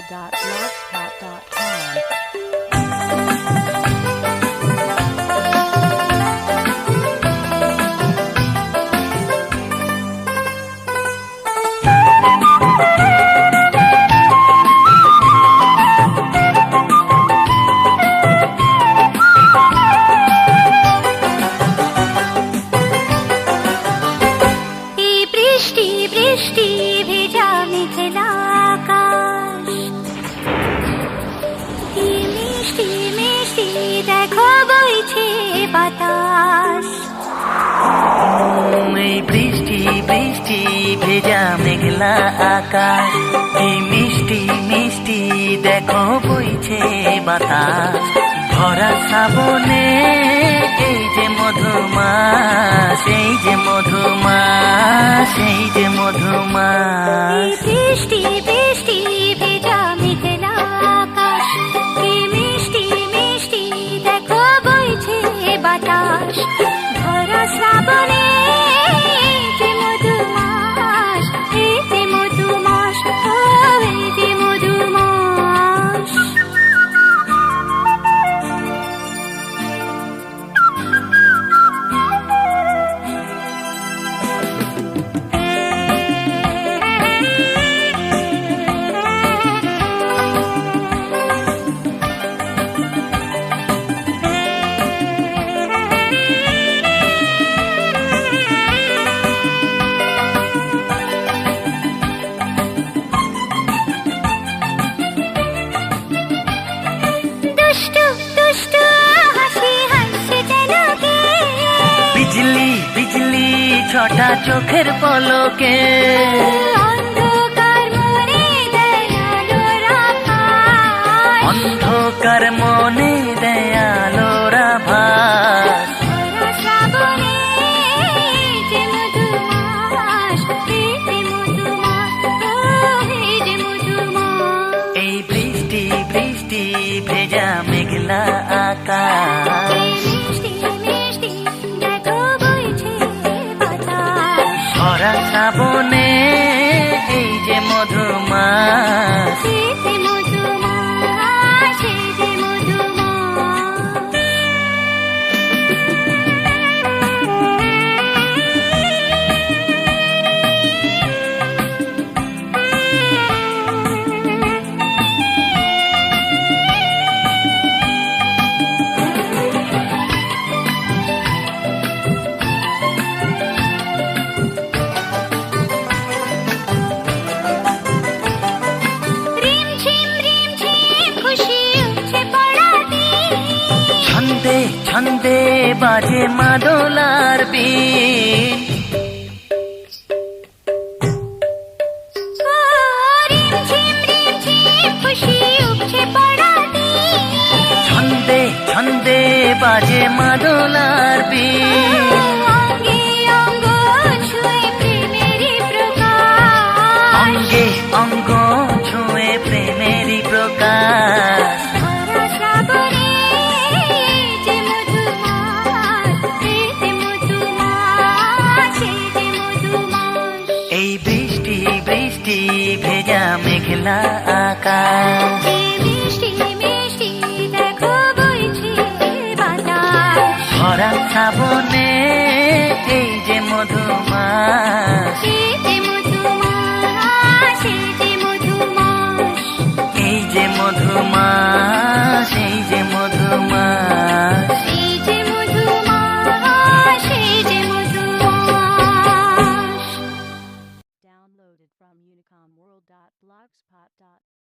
unicomworld.blogspot.com. বৃষ্টি ভেজা মেঘলা আকাশ, কি মিষ্টি মিষ্টি দেখো বইছে বাতাস। এই বৃষ্টি বৃষ্টি ভেজা মেঘলা আকাশ, কি মিষ্টি মিষ্টি দেখো বইছে বাতাস। ভরা শ্রাবণে এই যে মধুমাস, এই যে মধুমাস, এই যে মধুমাস। বৃষ্টি বৃষ্টি ভেজা মেঘলা আকাশ, কি মিষ্টি মিষ্টি দেখো বইছে বাতাস। ভরা শ্রাবণে এই যে মধুমাস, এই যে মধুমাস, এই যে মধুমাস। বিজলি বিজলি ছটা চোখের পলকে, অন্ধকার মনে দেয় আলোর আভাস, অন্ধকার মনে দেয় আলোর আভাস। ভরা শ্রাবণে এই যে মধুমাস, এই যে মধুমাস, এই যে মধুমাস। এই বৃষ্টি বৃষ্টি ভেজা মেঘলা আকাশ, মিষ্টি মিষ্টি দেখো বইছে বাতাস। ভরা শ্রাবণে এই যে মধুমাস। এই যে মধুমাস, এই যে মধুমাস। ছন্দে ছন্দে বাজে মাদলার বিন, ছন্দে ছন্দে বাজে মাদলার বিন। অঙ্গে অঙ্গ ছুঁয়ে প্রেমেরই প্রকাশ, অঙ্গে অঙ্গ ছুঁয়ে প্রেমেরই প্রকাশ। ভরা শ্রাবণে এই যে মধুমাস, এই যে মধুমাস, এই যে মধুমাস। এই বৃষ্টি বৃষ্টি ভেজা মেঘলা আকাশ, এই মিষ্টি মিষ্টি দেখো বইছে বাতাস। ভরা শ্রাবণে এই যে মধুমাস, এই যে মধুমাস, এই যে মধুমাস। এই যে মধুমাস, এই যে মধুমাস। এই যে মধুমাস, এই যে মধুমাস। Downloaded from unicomworld.blogspot.com.